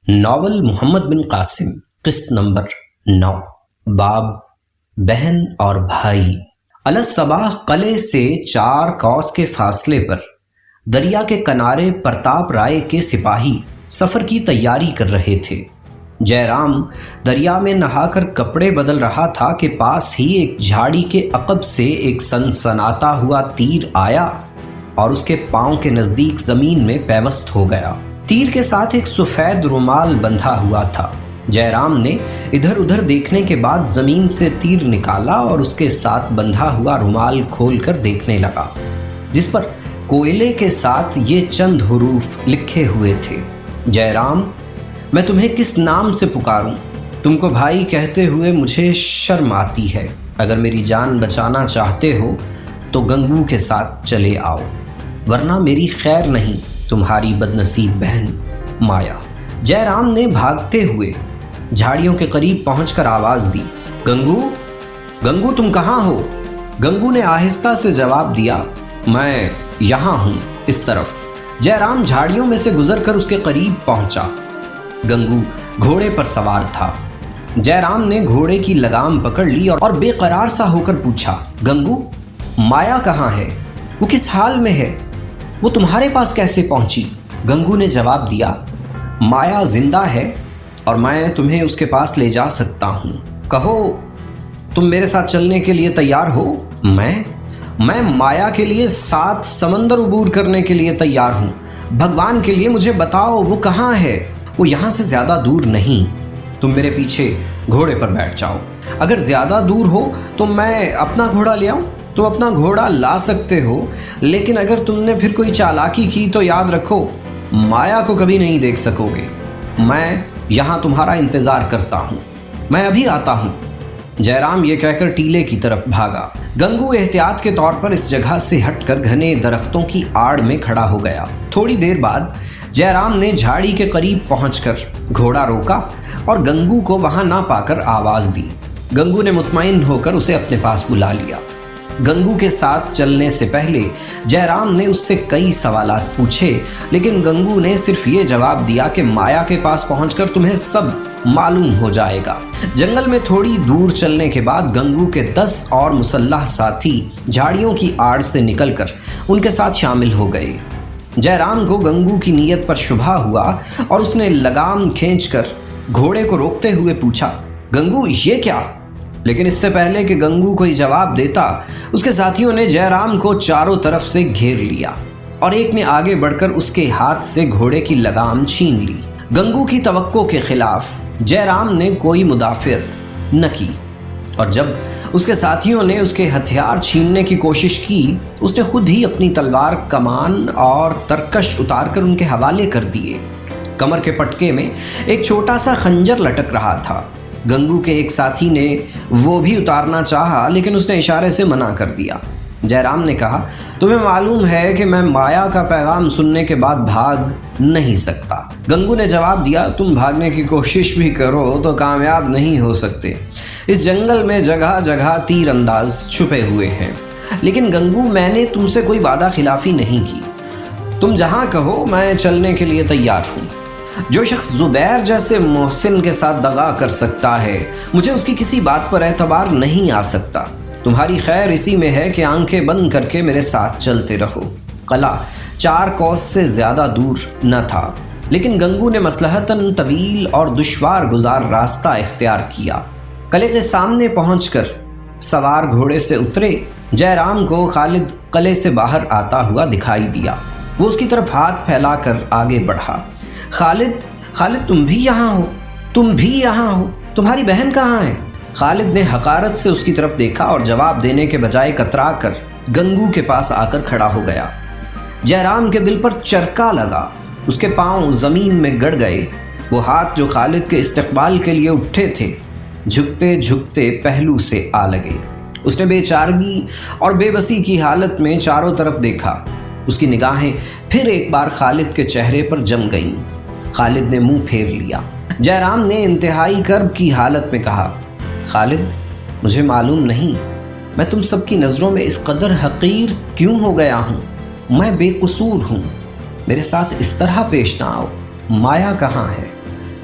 Novel محمد بن قاسم قسط number 9 باب بہن اور بھائی۔ الصباح قلعے سے 4 کوس کے فاصلے پر دریا کے کنارے پرتاپ رائے کے سپاہی سفر کی تیاری کر رہے تھے۔ جے رام دریا میں نہا کر کپڑے بدل رہا تھا کہ پاس ہی ایک جھاڑی کے عقب سے ایک سنسناتا ہوا تیر آیا اور اس کے پاؤں کے نزدیک زمین میں پیوست ہو گیا۔ تیر کے ساتھ ایک سفید رومال بندھا ہوا تھا۔ جے رام نے ادھر ادھر دیکھنے کے بعد زمین سے تیر نکالا اور اس کے ساتھ بندھا ہوا رومال کھول کر دیکھنے لگا، جس پر کوئلے کے ساتھ یہ چند حروف لکھے ہوئے تھے: جے رام، میں تمہیں کس نام سے پکاروں؟ تم کو بھائی کہتے ہوئے مجھے شرم آتی ہے۔ اگر میری جان بچانا چاہتے ہو تو گنگو کے ساتھ چلے آؤ، ورنہ میری خیر نہیں، تمہاری بدنصیب بہن مایا۔ جے رام نے بھاگتے ہوئے جھاڑیوں کے قریب پہنچ کر آواز دی: گنگو، گنگو تم کہاں ہو؟ گنگو نے آہستہ سے جواب دیا: میں یہاں ہوں، اس طرف۔ جے رام جھاڑیوں میں سے گزر کر اس کے قریب پہنچا۔ گنگو گھوڑے پر سوار تھا۔ جے رام نے گھوڑے کی لگام پکڑ لی اور بے قرار سا ہو کر پوچھا: گنگو، مایا کہاں ہے؟ وہ کس حال میں ہے؟ وہ تمہارے پاس کیسے پہنچی؟ گنگو نے جواب دیا: مایا زندہ ہے اور میں تمہیں اس کے پاس لے جا سکتا ہوں۔ کہو، تم میرے ساتھ چلنے کے لیے تیار ہو؟ میں مایا کے لیے 7 سمندر عبور کرنے کے لیے تیار ہوں۔ بھگوان کے لیے مجھے بتاؤ وہ کہاں ہے؟ وہ یہاں سے زیادہ دور نہیں۔ تم میرے پیچھے گھوڑے پر بیٹھ جاؤ۔ اگر زیادہ دور ہو تو میں اپنا گھوڑا لے آؤں؟ تم اپنا گھوڑا لا سکتے ہو، لیکن اگر تم نے پھر کوئی چالاکی کی تو یاد رکھو، مایا کو کبھی نہیں دیکھ سکو گے۔ میں یہاں تمہارا انتظار کرتا ہوں، میں ابھی آتا ہوں۔ جے رام یہ کہہ کر ٹیلے کی طرف بھاگا۔ گنگو احتیاط کے طور پر اس جگہ سے ہٹ کر گھنے درختوں کی آڑ میں کھڑا ہو گیا۔ تھوڑی دیر بعد جے رام نے جھاڑی کے قریب پہنچ کر گھوڑا روکا اور گنگو کو وہاں نہ پا کر آواز دی۔ گنگو نے مطمئن ہو کر اسے اپنے پاس بلا لیا۔ گنگو کے ساتھ چلنے سے پہلے جے رام نے اس سے کئی سوالات پوچھے، لیکن گنگو نے صرف یہ جواب دیا کہ مایا کے پاس پہنچ کر تمہیں سب معلوم ہو جائے گا۔ جنگل میں تھوڑی دور چلنے کے بعد گنگو کے 10 اور مسلح ساتھی جھاڑیوں کی آڑ سے نکل کر ان کے ساتھ شامل ہو گئے۔ جے رام کو گنگو کی نیت پر شبہ ہوا اور اس نے لگام کھینچ کر گھوڑے کو روکتے ہوئے پوچھا: گنگو، یہ کیا؟ لیکن اس سے پہلے کہ گنگو کوئی جواب دیتا، اس کے ساتھیوں نے جے رام کو چاروں طرف سے گھیر لیا اور ایک نے آگے بڑھ کر اس کے ہاتھ سے گھوڑے کی لگام چھین لی۔ گنگو کی توقع کے خلاف جے رام نے کوئی مدافعت نہ کی، اور جب اس کے ساتھیوں نے اس کے ہتھیار چھیننے کی کوشش کی، اس نے خود ہی اپنی تلوار، کمان اور ترکش اتار کر ان کے حوالے کر دیے۔ کمر کے پٹکے میں ایک چھوٹا سا خنجر لٹک رہا تھا۔ گنگو کے ایک ساتھی نے وہ بھی اتارنا چاہا، لیکن اس نے اشارے سے منع کر دیا۔ جے رام نے کہا: تمہیں معلوم ہے کہ میں مایا کا پیغام سننے کے بعد بھاگ نہیں سکتا۔ گنگو نے جواب دیا: تم بھاگنے کی کوشش بھی کرو تو کامیاب نہیں ہو سکتے۔ اس جنگل میں جگہ جگہ تیر انداز چھپے ہوئے ہیں۔ لیکن گنگو، میں نے تم سے کوئی وعدہ خلافی نہیں کی۔ تم جہاں کہو میں چلنے کے لیے تیار ہوں۔ جو شخص زبیر جیسے محسن کے ساتھ دغا کر سکتا ہے، مجھے اس کی کسی بات پر اعتبار نہیں آ سکتا۔ تمہاری خیر اسی میں ہے کہ آنکھیں بند کر کے میرے ساتھ چلتے رہو۔ قلعہ 4 کوس سے زیادہ دور نہ تھا، لیکن گنگو نے مصلحتاً طویل اور دشوار گزار راستہ اختیار کیا۔ قلعے کے سامنے پہنچ کر سوار گھوڑے سے اترے۔ جے رام کو خالد قلعے سے باہر آتا ہوا دکھائی دیا۔ وہ اس کی طرف ہاتھ پھیلا کر آگے بڑھا۔ خالد، تم بھی یہاں ہو؟ تمہاری بہن کہاں ہے؟ خالد نے حقارت سے اس کی طرف دیکھا اور جواب دینے کے بجائے کترا کر گنگو کے پاس آ کر کھڑا ہو گیا۔ جے رام کے دل پر چرکا لگا، اس کے پاؤں زمین میں گڑ گئے۔ وہ ہاتھ جو خالد کے استقبال کے لیے اٹھے تھے، جھکتے جھکتے پہلو سے آ لگے۔ اس نے بے چارگی اور بے بسی کی حالت میں چاروں طرف دیکھا۔ اس کی نگاہیں پھر ایک بار خالد کے چہرے پر جم گئیں۔ خالد نے منہ پھیر لیا۔ جے رام نے انتہائی کرب کی حالت میں کہا: خالد، مجھے معلوم نہیں میں تم سب کی نظروں میں اس قدر حقیر کیوں ہو گیا ہوں۔ میں بے قصور ہوں، میرے ساتھ اس طرح پیش نہ آؤ۔ مایا کہاں ہے؟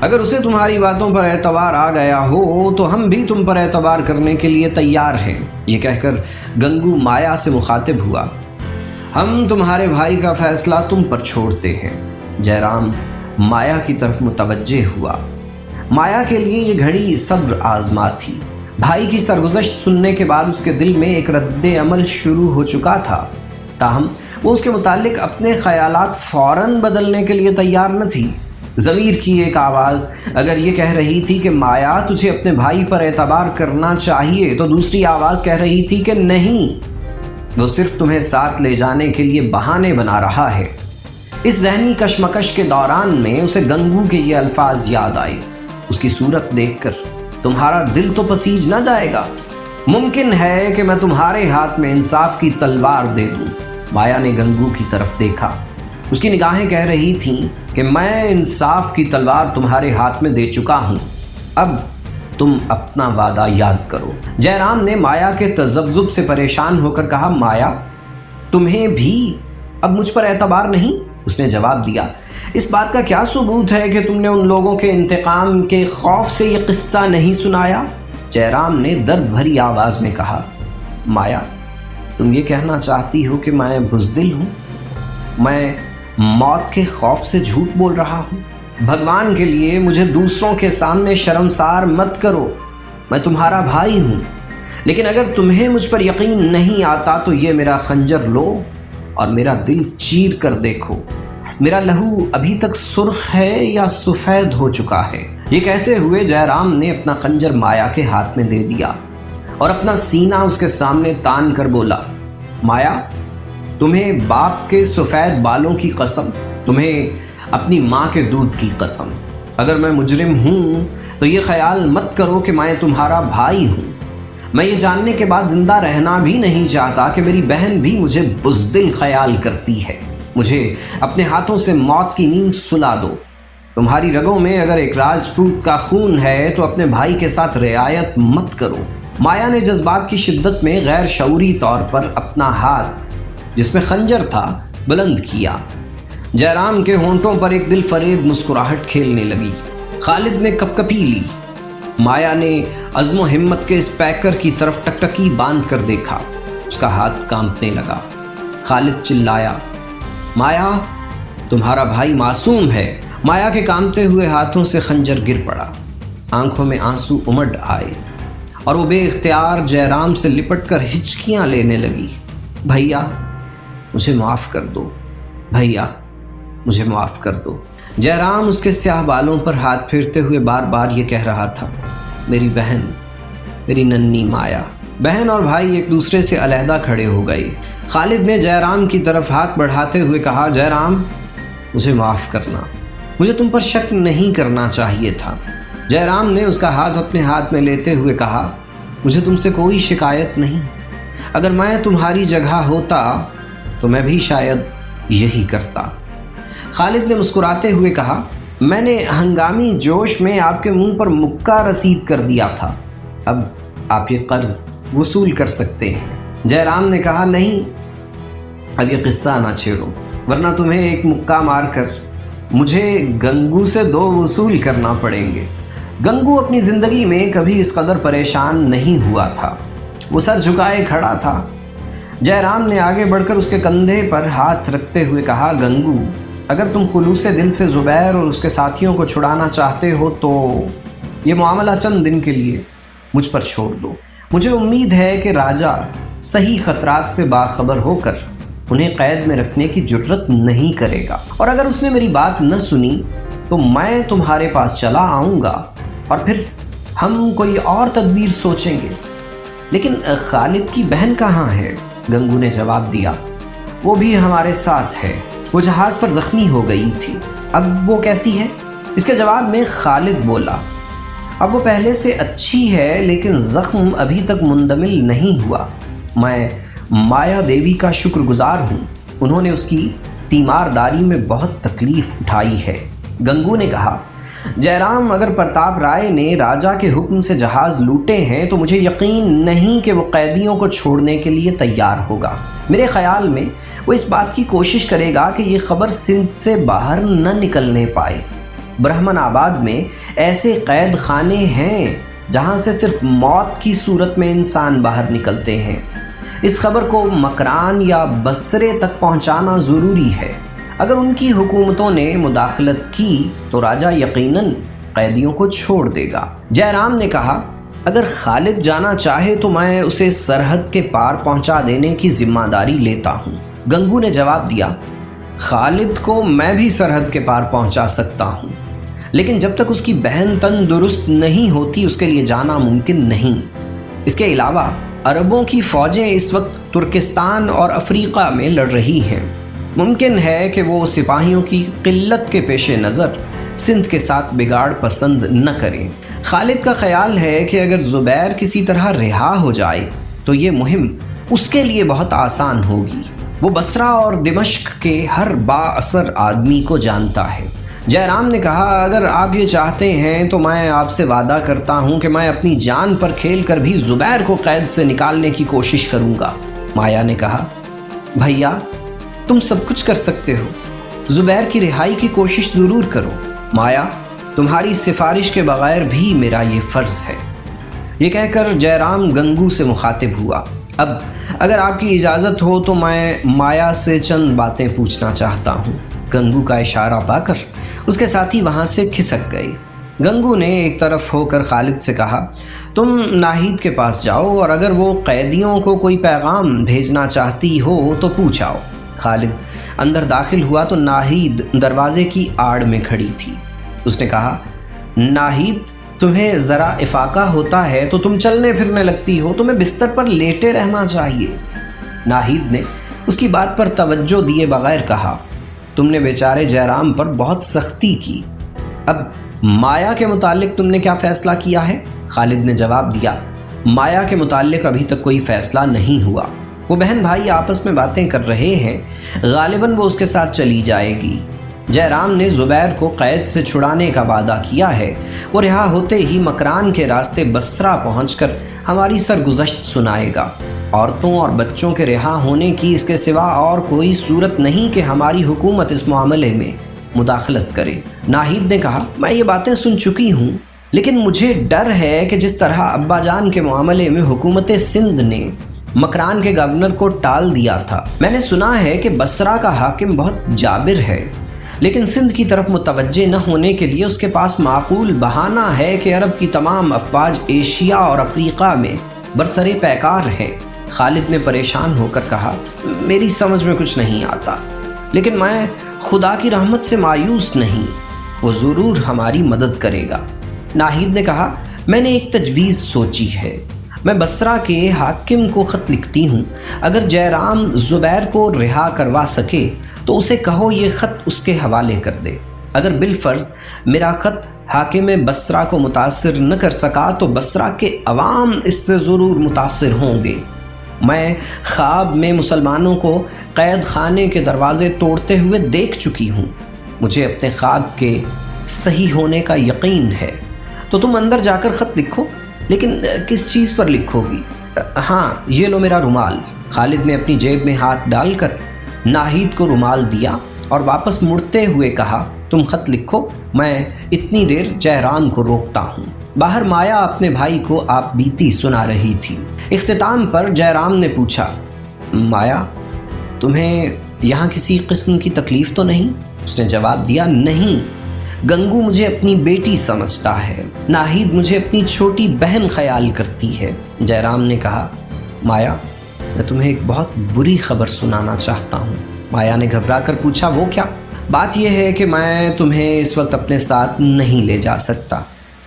اگر اسے تمہاری باتوں پر اعتبار آ گیا ہو تو ہم بھی تم پر اعتبار کرنے کے لیے تیار ہیں۔ یہ کہہ کر گنگو مایا سے مخاطب ہوا۔ ہم تمہارے بھائی کا فیصلہ تم پر چھوڑتے ہیں۔ جے رام مایا کی طرف متوجہ ہوا۔ مایا کے لیے یہ گھڑی صبر آزما تھی۔ بھائی کی سرگزشت سننے کے بعد اس کے دل میں ایک رد عمل شروع ہو چکا تھا، تاہم وہ اس کے متعلق اپنے خیالات فوراً بدلنے کے لیے تیار نہ تھی۔ ضمیر کی ایک آواز اگر یہ کہہ رہی تھی کہ مایا تجھے اپنے بھائی پر اعتبار کرنا چاہیے، تو دوسری آواز کہہ رہی تھی کہ نہیں، وہ صرف تمہیں ساتھ لے جانے کے لیے بہانے بنا رہا ہے۔ اس ذہنی کشمکش کے دوران میں اسے گنگو کے یہ الفاظ یاد آئے۔ اس کی صورت دیکھ کر تمہارا دل تو پسیج نہ جائے گا؟ ممکن ہے کہ میں تمہارے ہاتھ میں انصاف کی تلوار دے دوں۔ مایا نے گنگو کی طرف دیکھا۔ اس کی نگاہیں کہہ رہی تھیں کہ میں انصاف کی تلوار تمہارے ہاتھ میں دے چکا ہوں، اب تم اپنا وعدہ یاد کرو۔ جے رام نے مایا کے تذبذب سے پریشان ہو کر کہا، مایا تمہیں بھی اب مجھ پر اعتبار نہیں؟ اس نے جواب دیا، اس بات کا کیا ثبوت ہے کہ تم نے ان لوگوں کے انتقام کے خوف سے یہ قصہ نہیں سنایا؟ جے رام نے درد بھری آواز میں کہا، مایا تم یہ کہنا چاہتی ہو کہ میں بزدل ہوں؟ میں موت کے خوف سے جھوٹ بول رہا ہوں؟ بھگوان کے لیے مجھے دوسروں کے سامنے شرمسار مت کرو، میں تمہارا بھائی ہوں۔ لیکن اگر تمہیں مجھ پر یقین نہیں آتا تو یہ میرا خنجر لو اور میرا دل چیر کر دیکھو، میرا لہو ابھی تک سرخ ہے یا سفید ہو چکا ہے؟ یہ کہتے ہوئے جے رام نے اپنا خنجر مایا کے ہاتھ میں دے دیا اور اپنا سینہ اس کے سامنے تان کر بولا، مایا تمہیں باپ کے سفید بالوں کی قسم، تمہیں اپنی ماں کے دودھ کی قسم، اگر میں مجرم ہوں تو یہ خیال مت کرو کہ میں تمہارا بھائی ہوں۔ میں یہ جاننے کے بعد زندہ رہنا بھی نہیں چاہتا کہ میری بہن بھی مجھے بزدل خیال کرتی ہے۔ مجھے اپنے ہاتھوں سے موت کی نیند سلا دو۔ تمہاری رگوں میں اگر ایک راجپوت کا خون ہے تو اپنے بھائی کے ساتھ رعایت مت کرو۔ مایا نے جذبات کی شدت میں غیر شعوری طور پر اپنا ہاتھ جس میں خنجر تھا بلند کیا۔ جے رام کے ہونٹوں پر ایک دل فریب مسکراہٹ کھیلنے لگی۔ خالد نے کپکپی لی۔ مایا نے عزم و ہمت کے اس پیکر کی طرف ٹکٹکی باندھ کر دیکھا۔ اس کا ہاتھ کانپنے لگا۔ خالد چلایا، مایا تمہارا بھائی معصوم ہے۔ مایا کے کانپتے ہوئے ہاتھوں سے خنجر گر پڑا۔ آنکھوں میں آنسو امڈ آئے اور وہ بے اختیار جے رام سے لپٹ کر ہچکیاں لینے لگی۔ بھیا مجھے معاف کر دو، بھیا مجھے معاف کر دو۔ جے رام اس کے سیاہ بالوں پر ہاتھ پھیرتے ہوئے بار بار یہ کہہ رہا تھا، میری بہن، میری ننھی مایا۔ بہن اور بھائی ایک دوسرے سے علیحدہ کھڑے ہو گئے۔ خالد نے جے رام کی طرف ہاتھ بڑھاتے ہوئے کہا، جے رام مجھے معاف کرنا، مجھے تم پر شک نہیں کرنا چاہیے تھا۔ جے رام نے اس کا ہاتھ اپنے ہاتھ میں لیتے ہوئے کہا، مجھے تم سے کوئی شکایت نہیں، اگر میں تمہاری جگہ ہوتا تو میں بھی شاید یہی کرتا۔ خالد نے مسکراتے ہوئے کہا، میں نے ہنگامی جوش میں آپ کے منہ پر مکہ رسید کر دیا تھا، اب آپ یہ قرض وصول کر سکتے ہیں۔ جے رام نے کہا، نہیں، اب یہ قصہ نہ چھیڑو، ورنہ تمہیں ایک مکہ مار کر مجھے گنگو سے 2 وصول کرنا پڑیں گے۔ گنگو اپنی زندگی میں کبھی اس قدر پریشان نہیں ہوا تھا۔ وہ سر جھکائے کھڑا تھا۔ جے رام نے آگے بڑھ کر اس کے کندھے پر ہاتھ رکھتے ہوئے کہا، گنگو اگر تم خلوص دل سے زبیر اور اس کے ساتھیوں کو چھڑانا چاہتے ہو تو یہ معاملہ چند دن کے لیے مجھ پر چھوڑ دو۔ مجھے امید ہے کہ راجہ صحیح خطرات سے باخبر ہو کر انہیں قید میں رکھنے کی جرت نہیں کرے گا، اور اگر اس نے میری بات نہ سنی تو میں تمہارے پاس چلا آؤں گا اور پھر ہم کوئی اور تدبیر سوچیں گے۔ لیکن خالد کی بہن کہاں ہے؟ گنگو نے جواب دیا، وہ بھی ہمارے ساتھ ہے، وہ جہاز پر زخمی ہو گئی تھی، اب وہ کیسی ہے؟ اس کے جواب میں خالد بولا، اب وہ پہلے سے اچھی ہے لیکن زخم ابھی تک مندمل نہیں ہوا۔ میں مایا دیوی کا شکر گزار ہوں، انہوں نے اس کی تیمارداری میں بہت تکلیف اٹھائی ہے۔ گنگو نے کہا، جے رام اگر پرتاپ رائے نے راجہ کے حکم سے جہاز لوٹے ہیں تو مجھے یقین نہیں کہ وہ قیدیوں کو چھوڑنے کے لیے تیار ہوگا۔ میرے خیال میں وہ اس بات کی کوشش کرے گا کہ یہ خبر سندھ سے باہر نہ نکلنے پائے۔ برہمن آباد میں ایسے قید خانے ہیں جہاں سے صرف موت کی صورت میں انسان باہر نکلتے ہیں۔ اس خبر کو مکران یا بصرے تک پہنچانا ضروری ہے۔ اگر ان کی حکومتوں نے مداخلت کی تو راجہ یقیناً قیدیوں کو چھوڑ دے گا۔ جے رام نے کہا، اگر خالد جانا چاہے تو میں اسے سرحد کے پار پہنچا دینے کی ذمہ داری لیتا ہوں۔ گنگو نے جواب دیا، خالد کو میں بھی سرحد کے پار پہنچا سکتا ہوں، لیکن جب تک اس کی بہن تندرست نہیں ہوتی اس کے لیے جانا ممکن نہیں۔ اس کے علاوہ عربوں کی فوجیں اس وقت ترکستان اور افریقہ میں لڑ رہی ہیں۔ ممکن ہے کہ وہ سپاہیوں کی قلت کے پیش نظر سندھ کے ساتھ بگاڑ پسند نہ کریں۔ خالد کا خیال ہے کہ اگر زبیر کسی طرح رہا ہو جائے تو یہ مہم اس کے لیے بہت آسان ہوگی۔ وہ بصرہ اور دمشق کے ہر با اثر آدمی کو جانتا ہے۔ جے رام نے کہا، اگر آپ یہ چاہتے ہیں تو میں آپ سے وعدہ کرتا ہوں کہ میں اپنی جان پر کھیل کر بھی زبیر کو قید سے نکالنے کی کوشش کروں گا۔ مایا نے کہا، بھیا تم سب کچھ کر سکتے ہو، زبیر کی رہائی کی کوشش ضرور کرو۔ مایا، تمہاری سفارش کے بغیر بھی میرا یہ فرض ہے۔ یہ کہہ کر جے رام گنگو سے مخاطب ہوا، اب اگر آپ کی اجازت ہو تو میں مایا سے چند باتیں پوچھنا چاہتا ہوں۔ گنگو کا اشارہ پا کر اس کے ساتھی وہاں سے کھسک گئے۔ گنگو نے ایک طرف ہو کر خالد سے کہا، تم ناہید کے پاس جاؤ اور اگر وہ قیدیوں کو کوئی پیغام بھیجنا چاہتی ہو تو پوچھاؤ۔ خالد اندر داخل ہوا تو ناہید دروازے کی آڑ میں کھڑی تھی۔ اس نے کہا، ناہید تمہیں ذرا افاقہ ہوتا ہے تو تم چلنے پھرنے لگتی ہو، تمہیں بستر پر لیٹے رہنا چاہیے۔ ناہید نے اس کی بات پر توجہ دیے بغیر کہا، تم نے بیچارے جے رام پر بہت سختی کی، اب مایا کے متعلق تم نے کیا فیصلہ کیا ہے؟ خالد نے جواب دیا، مایا کے متعلق ابھی تک کوئی فیصلہ نہیں ہوا۔ وہ بہن بھائی آپس میں باتیں کر رہے ہیں، غالباً وہ اس کے ساتھ چلی جائے گی۔ جے رام نے زبیر کو قید سے چھڑانے کا وعدہ کیا ہے، وہ رہا ہوتے ہی مکران کے راستے بصرہ پہنچ کر ہماری سرگزشت سنائے گا۔ عورتوں اور بچوں کے رہا ہونے کی اس کے سوا اور کوئی صورت نہیں کہ ہماری حکومت اس معاملے میں مداخلت کرے۔ ناہید نے کہا، میں یہ باتیں سن چکی ہوں، لیکن مجھے ڈر ہے کہ جس طرح ابا جان کے معاملے میں حکومت سندھ نے مکران کے گورنر کو ٹال دیا تھا، میں نے سنا ہے کہ بصرہ کا حاکم بہت جابر ہے، لیکن سندھ کی طرف متوجہ نہ ہونے کے لیے اس کے پاس معقول بہانہ ہے کہ عرب کی تمام افواج ایشیا اور افریقہ میں برسرے پیکار ہیں۔ خالد نے پریشان ہو کر کہا، میری سمجھ میں کچھ نہیں آتا، لیکن میں خدا کی رحمت سے مایوس نہیں، وہ ضرور ہماری مدد کرے گا۔ ناہید نے کہا، میں نے ایک تجویز سوچی ہے، میں بصرہ کے حاکم کو خط لکھتی ہوں، اگر جے رام زبیر کو رہا کروا سکے تو اسے کہو یہ خط اس کے حوالے کر دے۔ اگر بالفرض میرا خط حاکم بصرہ کو متاثر نہ کر سکا تو بصرہ کے عوام اس سے ضرور متاثر ہوں گے۔ میں خواب میں مسلمانوں کو قید خانے کے دروازے توڑتے ہوئے دیکھ چکی ہوں، مجھے اپنے خواب کے صحیح ہونے کا یقین ہے۔ تو تم اندر جا کر خط لکھو، لیکن کس چیز پر لکھو گی؟ ہاں، یہ لو میرا رومال۔ خالد نے اپنی جیب میں ہاتھ ڈال کر ناہید کو رومال دیا اور واپس مڑتے ہوئے کہا، تم خط لکھو، میں اتنی دیر جے رام کو روکتا ہوں۔ باہر مایا اپنے بھائی کو آپ بیتی سنا رہی تھی۔ اختتام پر جے رام نے پوچھا، مایا تمہیں یہاں کسی قسم کی تکلیف تو نہیں؟ اس نے جواب دیا، نہیں، گنگو مجھے اپنی بیٹی سمجھتا ہے، ناہید مجھے اپنی چھوٹی بہن خیال کرتی ہے۔ جے رام نے کہا، مایا میں تمہیں ایک بہت بری خبر سنانا چاہتا ہوں۔ مایا نے گھبرا کر پوچھا، وہ کیا؟ بات یہ ہے کہ میں تمہیں اس وقت اپنے ساتھ نہیں لے جا سکتا۔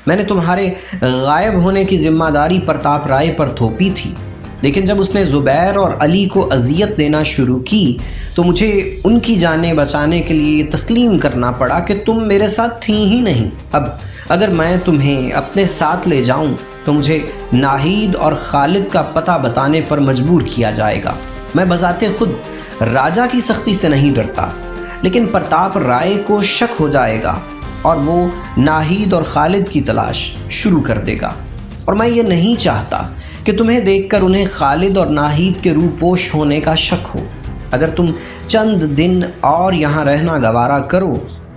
میں نے تمہارے غائب ہونے کی ذمہ داری پرتاپ رائے پر تھوپی تھی، لیکن جب اس نے زبیر اور علی کو اذیت دینا شروع کی تو مجھے ان کی جانیں بچانے کے لیے تسلیم کرنا پڑا کہ تم میرے ساتھ تھیں ہی نہیں۔ اب اگر میں تمہیں اپنے ساتھ لے جاؤں تو مجھے ناہید اور خالد کا پتہ بتانے پر مجبور کیا جائے گا۔ میں بذات خود راجہ کی سختی سے نہیں ڈرتا، لیکن پرتاپ رائے کو شک ہو جائے گا اور وہ ناہید اور خالد کی تلاش شروع کر دے گا، اور میں یہ نہیں چاہتا کہ تمہیں دیکھ کر انہیں خالد اور ناہید کے روپوش ہونے کا شک ہو۔ اگر تم چند دن اور یہاں رہنا گوارا کرو